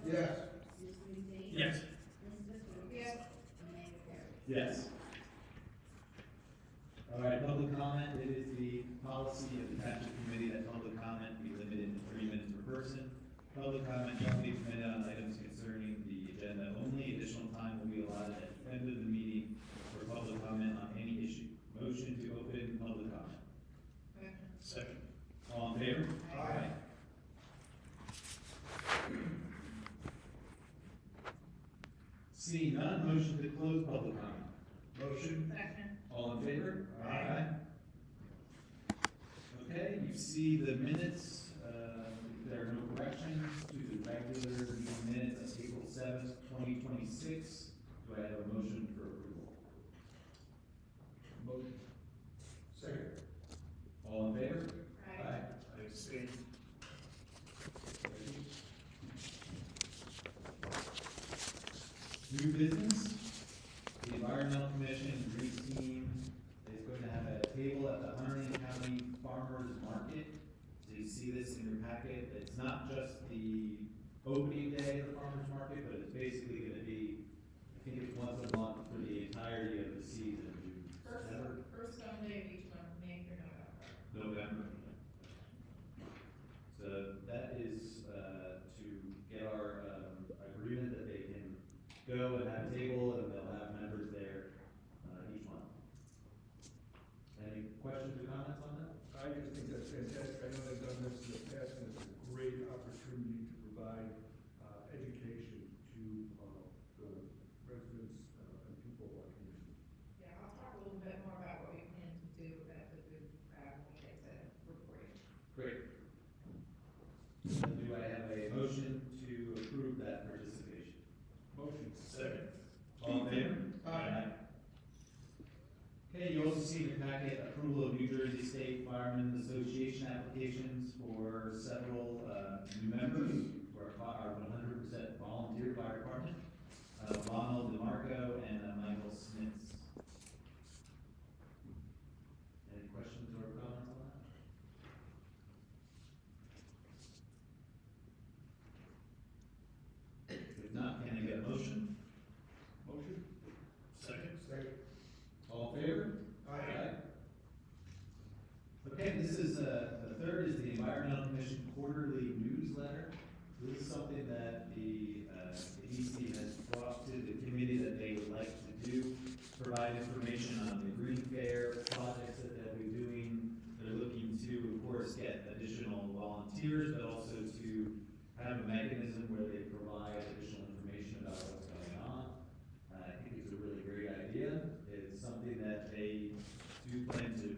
Yes. Mr. Lindsay? Yes. Mrs. McCool? Yes. And Mayor Perry? Yes. All right, public comment. It is the policy of the Township Committee that public comment be limited to 3 minutes per person. Public comment shall be permitted on items concerning the agenda only. Additional time will be allotted at the end of the meeting for public comment on any issue. Motion to open public comment. Motion. Second. All in favor? Aye. Seeing none, motion to close public comment. Motion. Second. All in favor? Aye. Okay, you see the minutes, there are no corrections to the regular meeting minutes of April 7th, 2026. Do I have a motion for approval? Motion. Second. All in favor? Aye. I abstain. New business, the Environmental Commission Green Team is going to have a table at the Hunter County Farmers Market. So you see this in your packet. It's not just the opening day of the farmers market, but it's basically gonna be, I think it's once a month for the entirety of the season. First Sunday of each month, May through November. November. So that is, to get our, agreement that they can go and have a table and they'll have members there, each month. Any questions or comments on that? I just think that's fantastic. I know they've done this in the past, and it's a great opportunity to provide education to the residents and people of our community. Yeah, I'll talk a little bit more about what we plan to do at the booth, when we get to report. Great. So do I have a motion to approve that participation? Motion. Second. All in favor? Aye. Okay, you also see in your packet approval of New Jersey State Firemen's Association applications for several, new members for our 100% volunteer fire department. Ronald DeMarco and Michael Smits. Any questions or comments on that? If not, can I get a motion? Motion. Second. Second. All in favor? Aye. Okay, this is, the third is the Environmental Commission Quarterly Newsletter. This is something that the EC has brought to the committee that they would like to do, provide information on the green fair projects that they'll be doing. They're looking to, of course, get additional volunteers, but also to have a mechanism where they provide additional information about what's going on. I think it's a really great idea. It's something that they do plan to,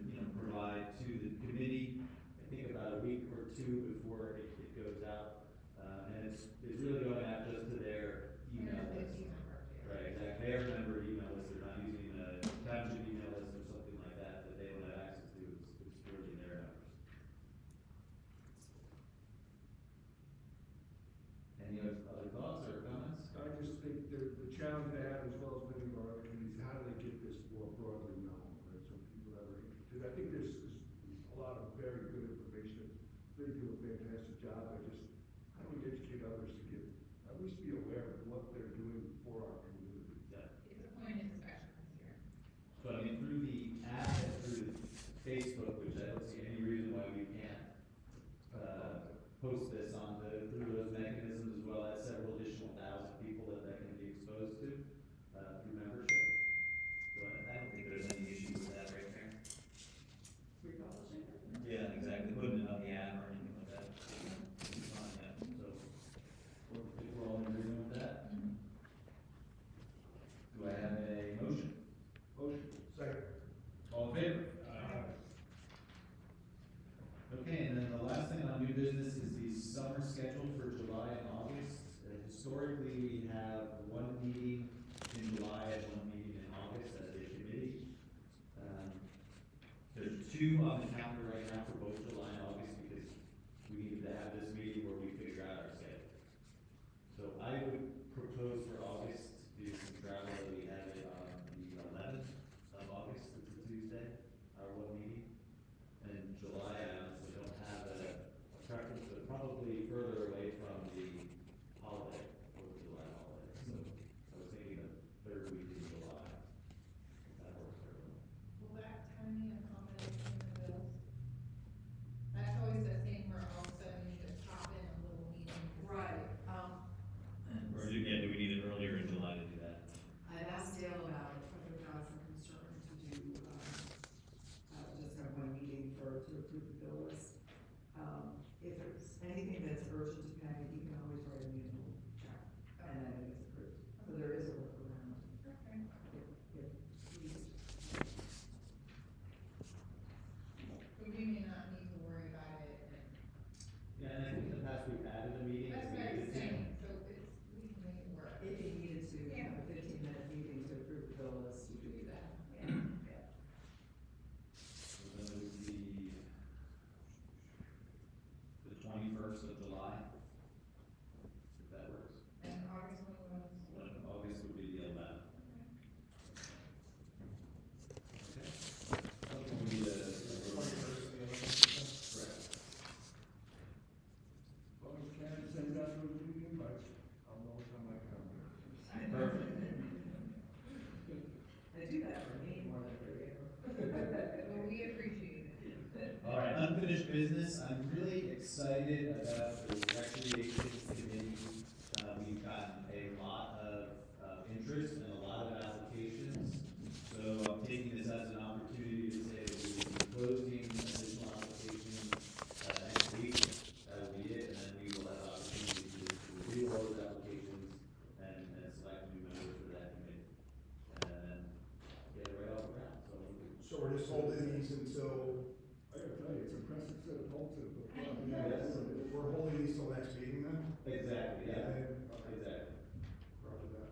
provide to the committee, I think about a week or two before it goes out. And it's really going out just to their email list. Right, exactly. Their member email list, they're not using a township email list or something like that that they don't have access to. It's purely their members. Any other thoughts or comments? I just think the challenge they have, as well as many of our other communities, how do they get this more broadly known, right? So people that are interested. I think there's a lot of very good information. They do a fantastic job. How do we educate others to get, at least be aware of what they're doing for our community? Yeah. It's a point inspection this year. So I mean, through the app and through Facebook, which I don't see any reason why we can't, post this on through those mechanisms, as well as several additional thousand people that can be exposed to, through membership. So I don't think there's any issues with that right there. Republishing? Yeah, exactly, putting it on the app or anything like that. It's fine, yeah. So, if we're all in agreement with that? Do I have a motion? Motion. Second. All in favor? Okay, and then the last thing on new business is the summer schedule for July and August. Historically, we have one meeting in July and one meeting in August as a committee. There's two on the calendar right now for both July and August because we needed to have this meeting where we figure out our schedule. So I would propose for August, due to some travel, that we have it on the 11th of August, it's a Tuesday, our one meeting. And July, I honestly don't have a preference, but probably further away from the holiday. 1st of July. If that works. And August when When August would be the 11th. Okay. Something we need a. Correct. Well, we can send out those meeting invites, I'll know what's on my calendar. Perfect. They do that for me more than for you. well, we appreciate it. All right, unfinished business. I'm really excited about the recreation committee. We've gotten a lot of interest and a lot of applications. So I'm taking this as an opportunity to say that we will be closing additional applications next week. That will be it, and then we will have opportunity to review all those applications and select new members for that committee. And then get it right off the ground. So we're just holding these until, I gotta tell you, it's impressive set of bolts in the front. Yes. we're holding these till next meeting then? Exactly, yeah. Okay. Exactly. Roger that.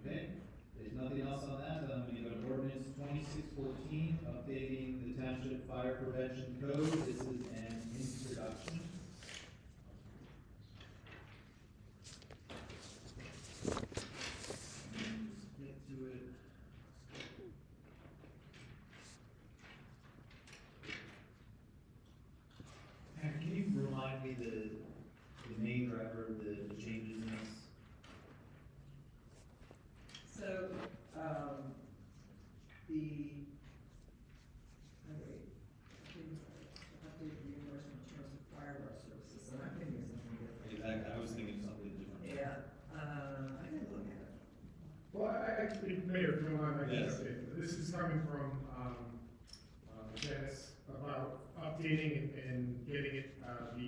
Okay, there's nothing else on that, then I'm gonna go to ordinance 2614, updating the township fire prevention code. This is an introduction. Let's get to it. Pat, can you remind me the main driver of the changes in this? So, updated reimbursement in terms of firework services, and I'm thinking something different. Exactly, I was thinking something different. Yeah, I didn't look at it. Well, Mayor, if you don't mind, I can Yes. say, this is coming from, Dennis about updating and getting it,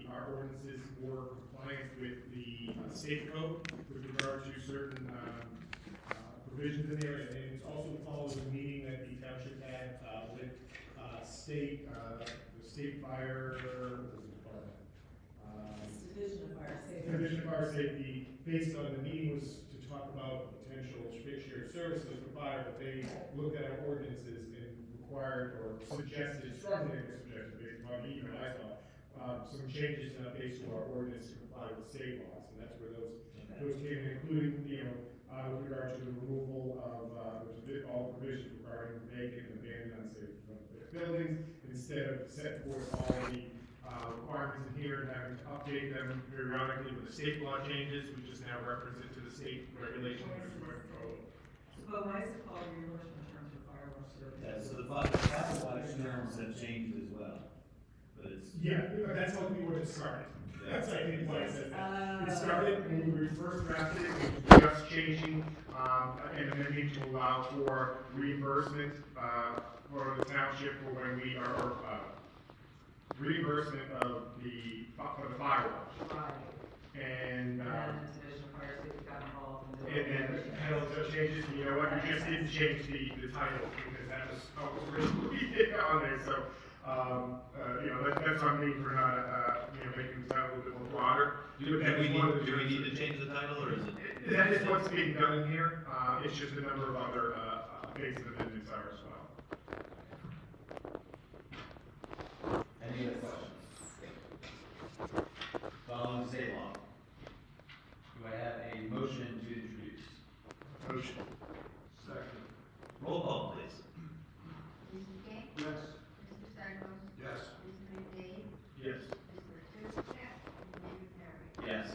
our ordinances more compliant with the state code with regard to certain, provisions in there, and it also follows a meeting that the township had, with, the state fire, what was it called? It's Division of Fire Safety. Division of Fire Safety, based on the meeting was to talk about potential shared services for fire, but they looked at our ordinances and required or suggested, strongly suggested, based upon the email I saw, some changes and updates to our ordinance to comply with state laws, and that's where those came in, including, with regard to the removal of, all provisions regarding vacant and abandoned unsafe buildings, instead of setting forth all the requirements in here and having to update them periodically with the state law changes, we just now reference it to the state regulations. But why is it called reimbursement in terms of firework services? Yeah, so the firewatch terms have changed as well, but it's. Yeah, that's how the ordinance started. That's, I think, why it says that. It Oh. started when we first drafted it, it was just changing, and amending to allow for reimbursement, for the township for when we are, reimbursement of for the firewalls. Right, And, and then the Division of Fire Safety got involved and and then did. penalty changes, you know what, we just didn't change the title, because that was, how it was originally on there, so, that's on me for not, making the title a little bit more broader. Do we need to change the title, or is it? That is what's being done in here, it's just a number of other, basic amendments are as well. Any other questions? Following state law. Do I have a motion to introduce? Motion. Second. Roll call, please. Mr. King? Yes. Mr. Cycles? Yes. Mr. McDade? Yes. Mr. Tucci? And Mayor Perry? Yes.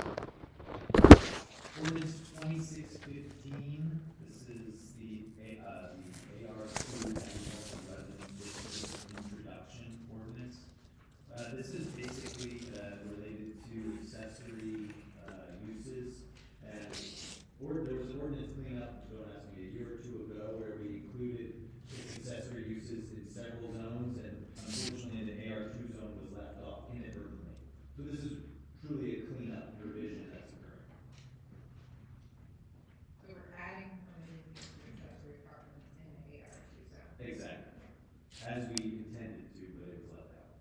Ordinance 2615, this is the AR2 agricultural resident district introduction ordinance. This is basically related to accessory uses. And there was an ordinance cleanup, don't ask me, a year or two ago, where we included accessory uses in several zones, and unfortunately the AR2 zone was left off inadvertently. So this is truly a cleanup revision that's occurring. So we're adding permitted use of accessory apartments in the AR2 zone. Exactly. As we intended to, but it was left out.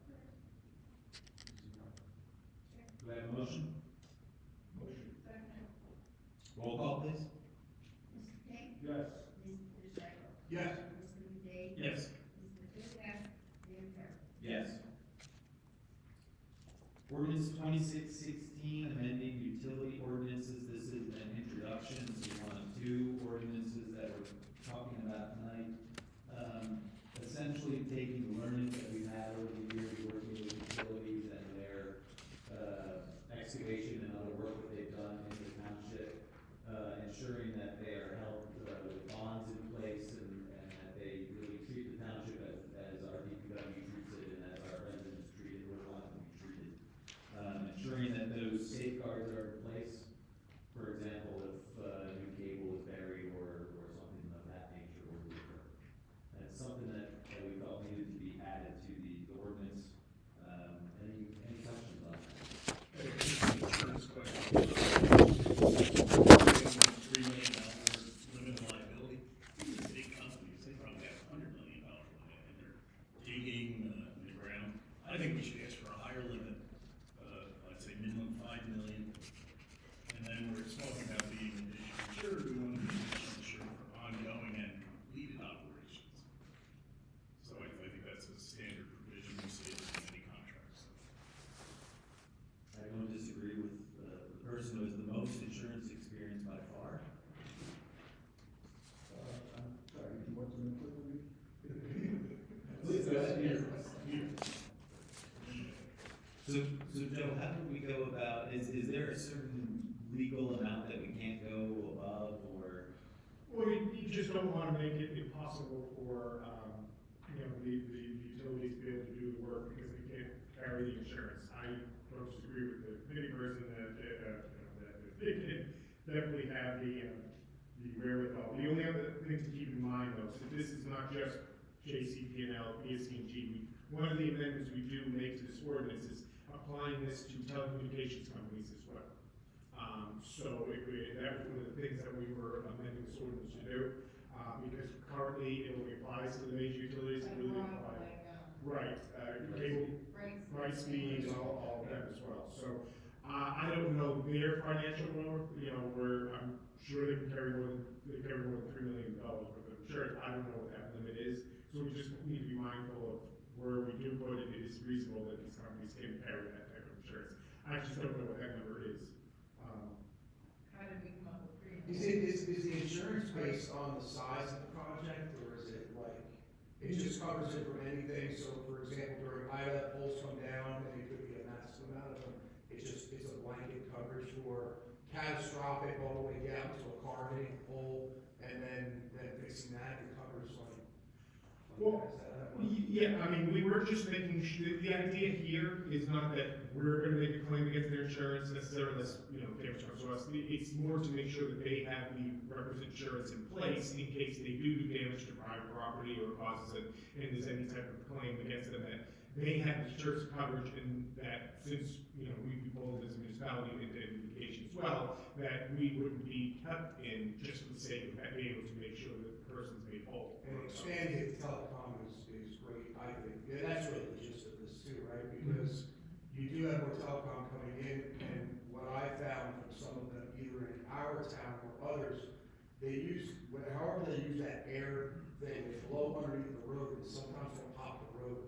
Do I have a motion? Motion. Second. Roll call, please. Mr. King? Yes. Mr. Cycles? Yes. Mr. McDade? Yes. Mr. Tucci? Mayor Perry? Yes. Ordinance 2616, amending utility ordinances. This is an introduction to one of two ordinances that we're talking about tonight. Essentially taking the learnings that we've had over the years working with utilities and their excavation and other work that they've done in the township, ensuring that they are held with bonds in place and that they really treat the township as our DPW treats it and as our residents treat it, or want to be treated. Ensuring that those safeguards are in place. For example, if new cable is buried or something of that nature will occur. That's something that we felt needed to be added to the ordinance. Any questions on that? Insurance question. $3 million limit of liability. These are big companies, they probably have $100 million limit, and they're digging in the ground. I think we should ask for a higher limit, I'd say minimum $5 million. And then we're talking about being additional insured, we want to be additional insured for ongoing and completed operations. So I think that's a standard provision we see in many contracts. I don't disagree with the person who has the most insurance experience by far. I'm sorry, you want some input from me? Please go ahead. So Joe, how do we go about, is there a certain legal amount that we can't go above, or? Well, you just don't want to make it impossible for, the utilities to be able to do the work because they can't carry the insurance. I don't disagree with the committee person that they can definitely have the wherewithal. The only other thing to keep in mind though, so this is not just JCP&L, PSG. One of the amendments we do make to this ordinance is applying this to telecommunications companies as well. So that was one of the things that we were amending this ordinance to do, because currently it only applies to the major utilities, it really applies. Right, cable, price speeds, all of that as well. So, I don't know their financial load, I'm sure they can carry more than $3 million worth of insurance. I don't know what that limit is, so we just need to be mindful of where we do put it, it is reasonable that these companies can carry that type of insurance. I just don't know what that number is. How did we come up with $3 Is million? the insurance based on the size of the project, or is it like, it just covers it from anything? So for example, during IDA, poles come down, and it could be a massive amount of them. It's a blanket coverage for catastrophic all the way down to a car hitting a pole, and then fixing that, it covers like. Well, yeah, I mean, we were just making, the idea here is not that we're gonna make a claim against their insurance necessarily, unless, damage comes to us. It's more to make sure that they have the requisite insurance in place in case they do damage to private property or causes it, and there's any type of claim against them, that they have insurance coverage, and that since, we'd be pulled as a municipality into litigation as well, that we wouldn't be kept in just for the sake of being able to make sure that the person's made whole. And expanding it to telecom is great, I think. Yeah, that's really the gist of this too, right? Because you do have more telecom coming in, and what I found from some of them, either in our town or others, however they use that air thing, they blow underneath the road, and sometimes they'll pop the road.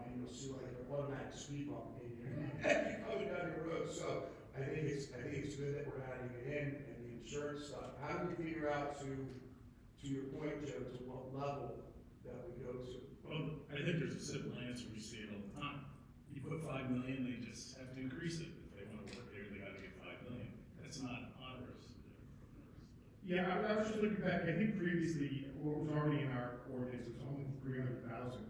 And you'll see like an automatic speed bump in here, coming down your road. So I think it's good that we're adding it in, and the insurance stuff. How do we figure out to your point, Joe, to what level that we go to? Well, I think there's a simple answer, we see it all the time. You put $5 million, they just have to increase it. If they want to work there, they gotta get $5 million. That's not onerous. Yeah, I was just looking back, I think previously, what was already in our ordinance was almost 300,000,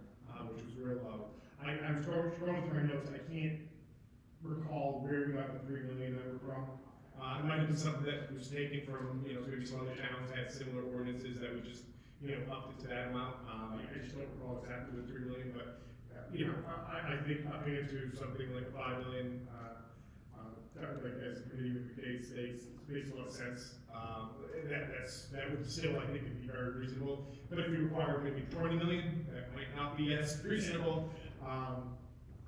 which was real low. I was going through my notes, I can't recall where we got the $3 million number from. It might have been something that was taken from, maybe some other towns had similar ordinances that we just, upped it to that amount. I just don't recall exactly the 3 million, but, I think upping it to something like 5 million, like as the committee indicates, makes a lot of sense. That would still, I think, would be very reasonable. But if we require maybe 20 million, that might not be as reasonable.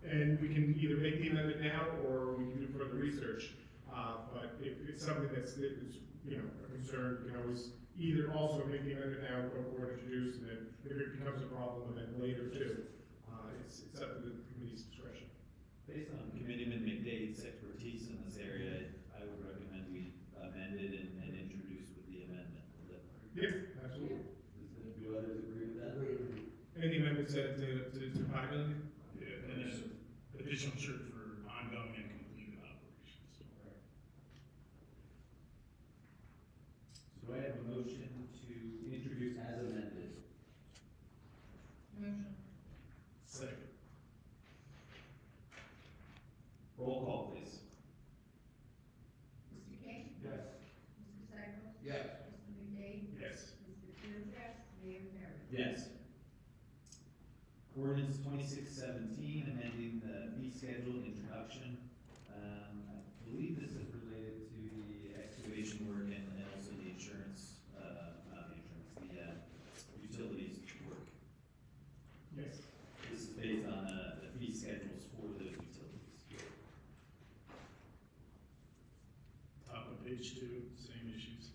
And we can either make the amendment now, or we can do further research. But if it's something that's a concern, we can always either also make the amendment now, go forward, introduce, and then if it becomes a problem, then later too. It's up to the committee's discretion. Based on Committeeman McDade's expertise in this area, I would recommend we amend it and introduce with the amendment. Yeah, absolutely. Do others agree with that? Any amendments to liability? Yeah, and then additional insurance for ongoing and completed operations. So I have a motion to introduce as amended. Motion. Second. Roll call, please. Mr. King? Yes. Mr. Cycle? Yes. Mr. McDade? Yes. Mr. Chu? Yes. Mayor Perry? Yes. Ordinance 2617, amending the fee schedule introduction. I believe this is related to the excavation work and also the insurance, not the insurance, the utilities work. Yes. This is based on the fee schedules for those utilities. Top of page 2, same issues.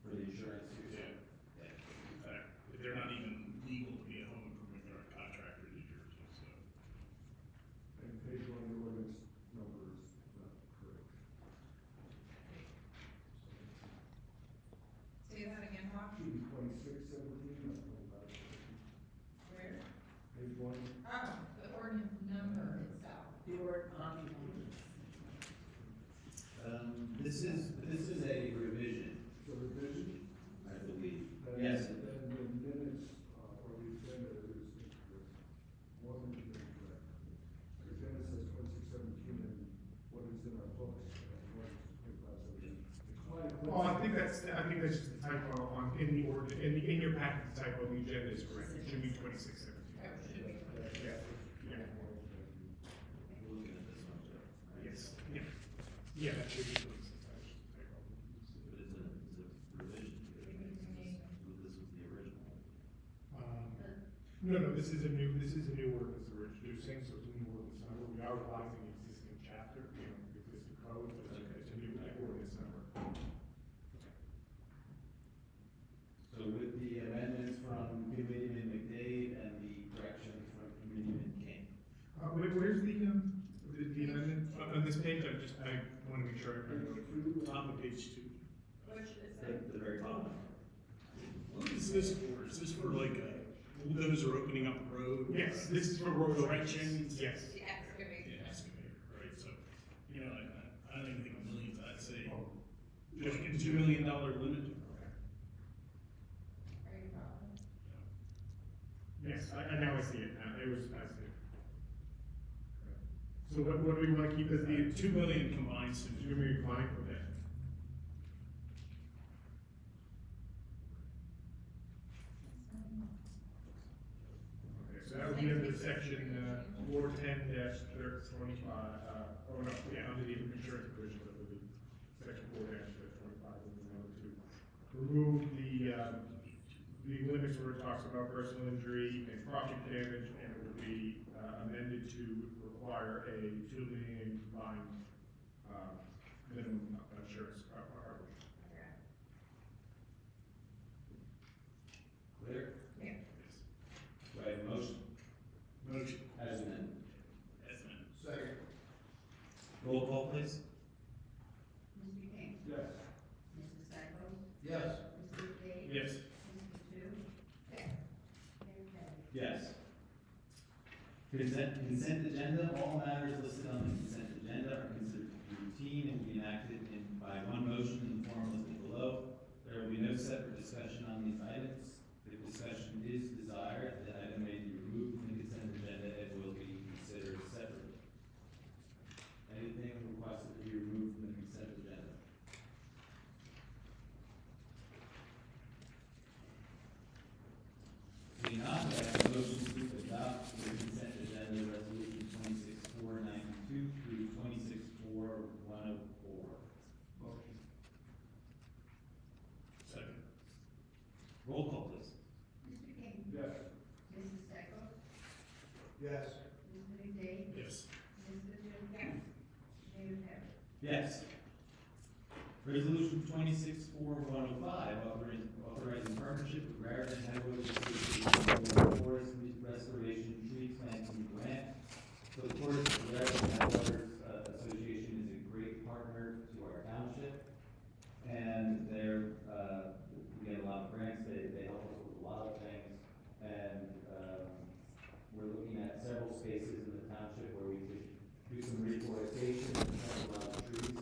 For the insurance. Yeah. Yeah. In fact, they're not even legal to be a home improvement or a contractor in New Jersey, so. And page 1 of the ordinance number is not correct. Say that again, Bob? Should be 2617, not 2517. Where? Page 1. Oh, the ordinance number itself. The word on the ordinance. This is a revision, So revision? I believe. Then- Yes. Then the minutes, or the agenda is incorrect. Wasn't incorrect. The agenda says 2617 and what is in our books, was 2517. It's quite a. Well, I think that's just the typo on, in your packet, the typo, the agenda is correct, it should be 2617. Oh, should be. Yeah. Yeah. We're looking at this one, Joe. right? Yes, yeah, yeah, that should be 2617. But it's a revision. This was the original. No, this is a new ordinance that we're introducing, so it's a new ordinance number, we are revising the existing chapter, the existing code, but it's a new ordinance number. So with the amendments from Committeeman McDade and the corrections from Committeeman King. Where's the amendment on this page? I want to make sure I know it. Top of page 2. What should it say? The very bottom. What is this for? Is this for like a bulldozer opening up a road? Yes, this is for road Trenching? Yes. The excavation. Yeah, excavator, right, so, I don't even think millions, I'd say, like a $2 million limit. Are you following? Yes, I now I see it now. I see it. So what do we want to keep as the 2 million combines to do we apply for that? Okay, so that would be under section 410-25, under the insurance provision, that would be section 4-25, would be number 2. Remove the limits where it talks about personal injury and property damage, and it would be amended to require a $2 million combined minimum insurance coverage. Okay. Clear? Yeah. Do I have a motion? Motion. As amended. As amended. Second. Roll call, please. Mr. King? Yes. Mr. Cycle? Yes. Mr. McDade? Yes. Mr. Chu? Yes. Mayor Perry? Yes. Consent agenda, all matters listed on the consent agenda are considered routine and will be enacted by one motion in the form listed below. There will be no separate discussion on these items. If discussion is desired, the item may be removed from the consent agenda and will be considered separately. Anything requested to be removed from the consent agenda? Seeing none, do I have a motion to adopt the consent agenda resolution 26-492 through 26-4104? Motion. Second. Roll call, please. Mr. King? Yes. Mrs. Cycle? Yes. Mr. McDade? Yes. Mr. Chu? Yes. Mayor Perry? Yes. Resolution 26-4105, authorizing partnership with Raritan Association for forest restoration tree planting grant for the forest of spaces in the township where we could do some reforestation and plant a lot of trees.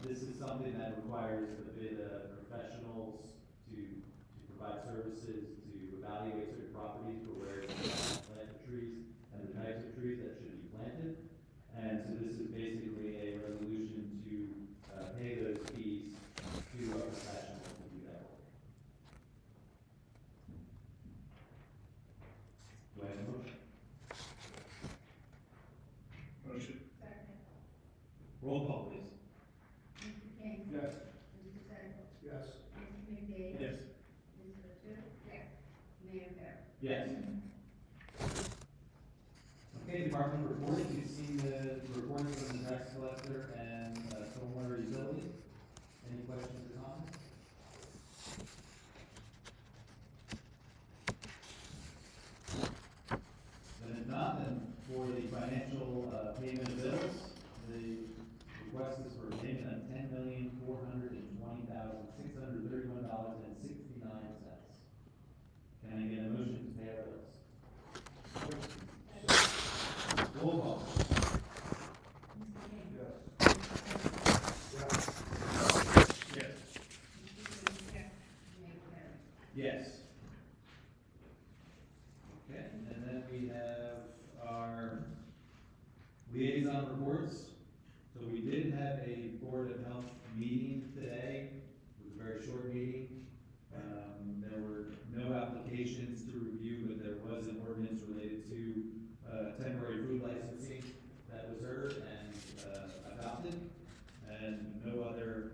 This is something that requires a bit of professionals to provide services, to evaluate certain properties for where to plant the trees and the types of trees that should be planted. And so this is basically a resolution to pay those fees to a professional to do that work. Do I have a motion? Motion. Second. Roll call, please. Mr. King? Yes. Mr. Cycle? Yes. Mr. McDade? Yes. Ms. Richards? Yes. Mayor Perry? Yes. Okay, department reports, you've seen the reports from the tax collector and stormwater utility. Any questions or comments? Then if not, then for the financial payment of bills, the request is for payment of $10,420,631.69. Can I get a motion to pay our bills? Roll call. Mr. King? Yes. Yes. Yes. Mayor Perry? Yes. Okay, and then we have our liaison reports. So we did have a Board of Health meeting today. It was a very short meeting. There were no applications to review, but there was an ordinance related to temporary food licensing that was heard and adopted, and no other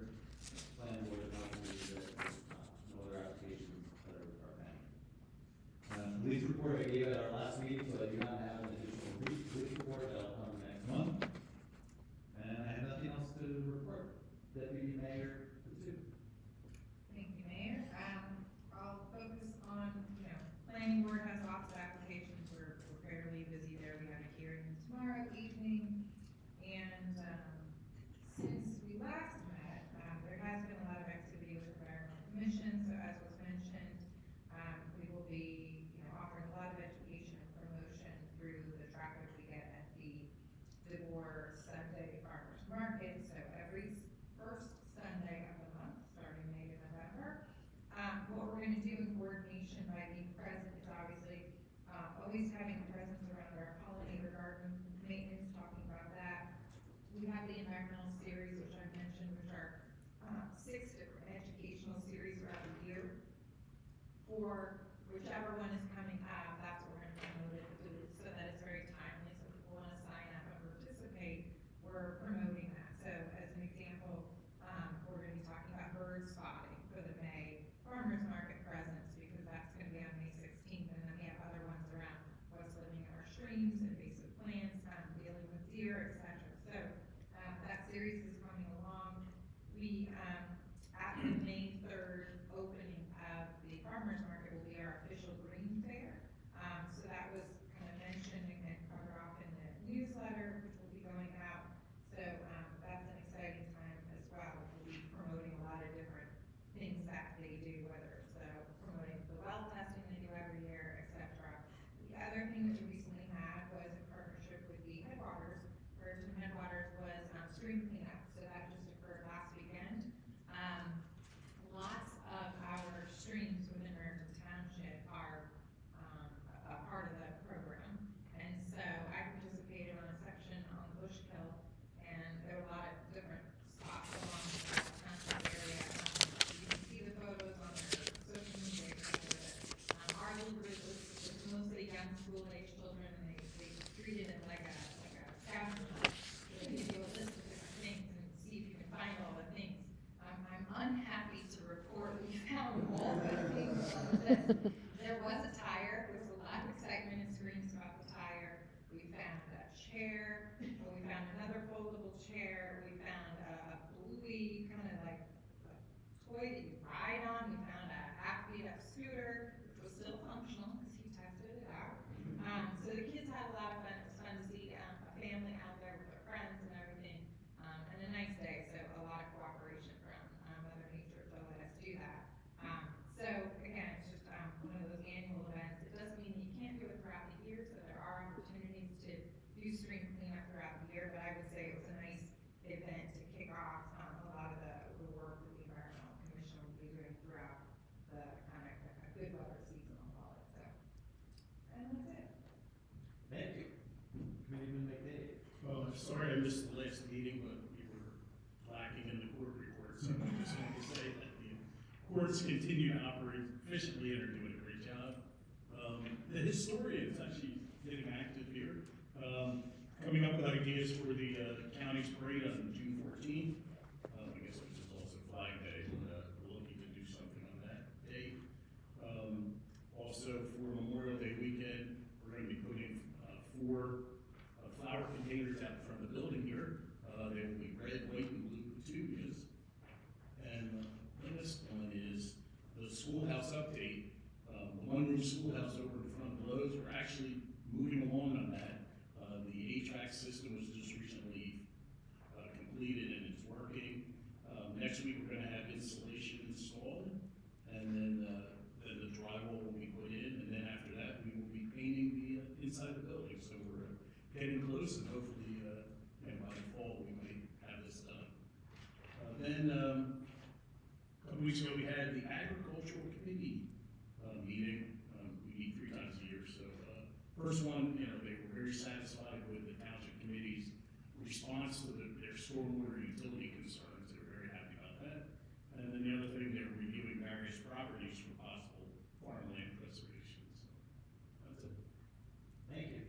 planning board of health meetings at this time. No other applications that are pending. Police report I gave at our last meeting, so I do not have an additional police report. That'll come next month. And I have nothing else to report. Deputy Mayor Pursuit. Thank you, Mayor. I'll focus on, planning board has lots of applications. We're fairly busy there. We have a hearing tomorrow evening. And, since we last met, there has been a lot of activity with the environmental commission. So as was mentioned, we will be, offering a lot of education and promotion through the traffic we get at the DeBoer Sunday Farmers Market. So every first Sunday of the month, starting May to November. What we're gonna do in coordination by being present is obviously, always having a presence around our pollinator garden maintenance, talking about that. We have the environmental series, which I mentioned, which are, 6 different educational series throughout the year. For whichever one is coming up, that's what we're gonna promote it, so that it's very timely, so people wanna sign up and participate, we're promoting that. So as an example, we're gonna be talking about bird spotting for the May Farmers Market presence, because that's gonna be on May 16th, and then we have other ones around what's living in our streams, invasive plants, dealing with deer, etc. So, that series is coming along. We, at the May 3rd opening of the Farmers Market will be our official green fair. So that was kind of mentioned and covered off in the newsletter, which will be going out. So, that's an exciting time as well. We'll be promoting a lot of different things that they do, whether it's promoting the well testing they do every year, etc. The other thing that we recently had was in partnership with the Headwaters, Raritan Headwaters was stream cleanup. So that just occurred last weekend. Lots of our streams within Raritan Township are a part of the program. And so I participated on a section on Bushkill, and there were a lot of different spots along the township area. You can see the photos on their social media. Our little group was mostly young school-age children, and they treated it like a scavenger hunt. So they give you a list of different things and see if you can find all the things. I'm unhappy to report we found all the things on the list. There was a tire. There was a lot of excitement and screams about the tire. We found a chair. We found another foldable chair. We found a bluey kind of like a toy that you ride on. We found a half-beat-up scooter, which was still functional because he tested it out. So the kids had a lot of fun. It was fun to see a family out there with their friends and everything, and a nice day. So a lot of cooperation from Mother Nature to let us do that. So again, it's just one of those annual events. It doesn't mean you can't do it throughout the year. So there are opportunities Sorry I missed the last meeting, but we were lacking in the court report, so I just wanted to say that the courts continue to operate efficiently and are doing a great job. The historian is actually getting active here, coming up with ideas for the county's parade on June 14th. I guess which is also Flag Day, we're looking to do something on that date. Also for Memorial Day weekend, we're gonna be putting 4 flower containers out in front of the building here. They will be red, white, and blue petunias. And the last one is the schoolhouse update. The one-room schoolhouse over in front of Lowe's, we're actually moving along on that. The HVAC system was just recently completed and it's working. Next week, we're gonna have insulation installed, and then the drywall will be put in, and then after that, we will be painting the inside of the building. So we're getting close, and hopefully, by the fall, we might have this done. Then, a couple weeks ago, we had the agricultural committee meeting. We meet 3 times a year, so first one, they were very satisfied with the township committee's response to their stormwater utility concerns. They were very happy about that. And then the other thing, they were reviewing various properties for possible farmland preservation. So that's it. Thank you.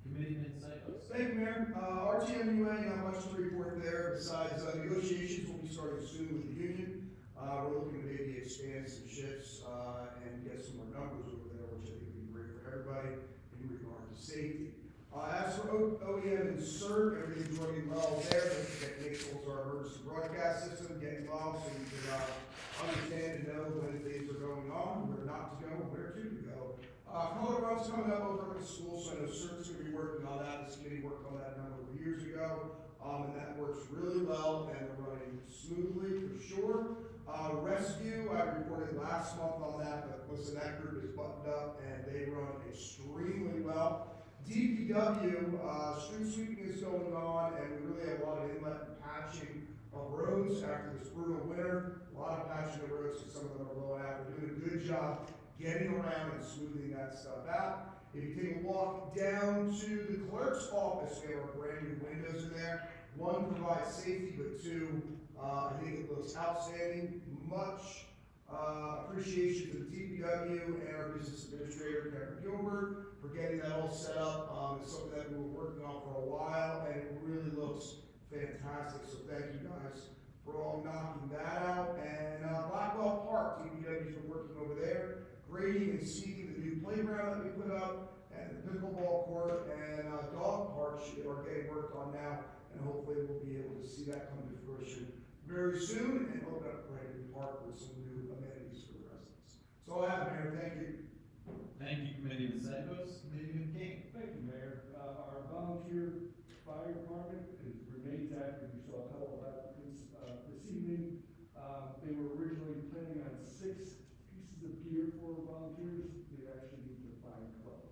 Committeeman Psychos. Thank you, Mayor. RTMUA, not much to report there, besides negotiations will be starting soon with the union. We're looking to maybe expand some shifts and get some more numbers over there, which I think would be great for everybody in regard to safety. As for OEM and CERT, everything's running well there. The technicals our emergency broadcast system getting well, so you can understand and know when things are going on, where not to go, where to go. Color runs coming up over at the school, so I know CERT's going to be working on that. This committee worked on that a number of years ago, and that works really well, and they're running smoothly for sure. Rescue, I reported last month on that, but listen, that group is buttoned up and they run extremely well. DPW, street sweeping is going on, and we really have a lot of inlet and patching of roads after this brutal winter. A lot of patching of roads, because some of them are blowing out. We're doing a good job getting around and smoothing that stuff out. If you take a walk down to the clerk's office, we have our brand new windows in there. 1 provides safety, but 2, I think it looks outstanding. Much appreciation to the DPW and our business administrator, Kevin Gilbert, for getting that all set up. It's something that we were working on for a while, and it really looks fantastic. So thank you guys for all knocking that out. And Blackwell Park, DPW's been working over there, grading and seeding the new playground that we put up, and the pickleball court and dog park are getting worked on now, and hopefully we'll be able to see that come to fruition very soon and open up a brand new park with some new amenities for the residents. So I have, Mayor, thank you. Thank you, Committeeman Psychos. Committeeman King. Thank you, Mayor. Our volunteer fire department remains active. We saw a couple of applicants this evening. They were originally planning on 6 pieces of gear for volunteers. They actually need to find 12.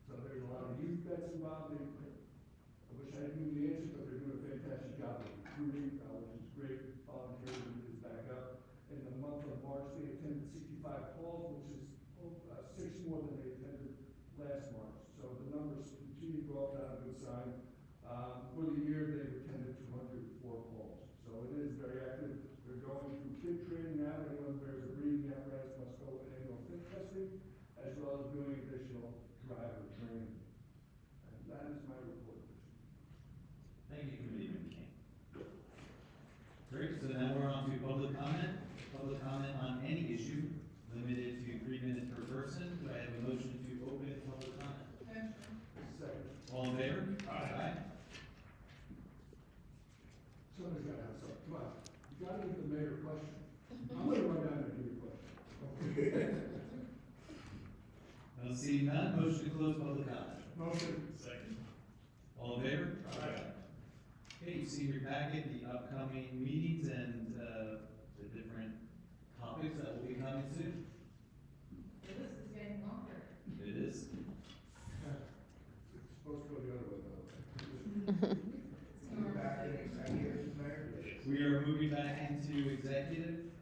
So there's a lot of youth that's involved. I wish I knew the answer, but they're doing a fantastic job of recruiting, which is great. Volunteerism is back up. In the month of March, they attended 65 calls, which is 6 more than they attended last March. So the numbers continue to go up, not a good sign. For the year, they've attended 204 calls. So it is very active. They're going through fit training now. Anyone who wears a breathing apparatus must go to annual fit testing, as well as doing additional driver training. And that is my report. Thank you, Committeeman King. Great, so now we're on to public comment. Public comment on any issue, limited to 3 minutes per person. Do I have a motion to open public comment? Motion. Second. All in favor? Aye. Somebody's got to have something. Come on. You got to give the mayor a question. I'm going to run down and give you a question. I'll see none. Motion to close public comment. Motion. Second. All in favor? Okay, you see in your packet the upcoming meetings and the different topics that will be coming soon. The list is getting longer. It is. It's supposed to go the other way, though. Back in executive, Mayor. We are moving back into executive.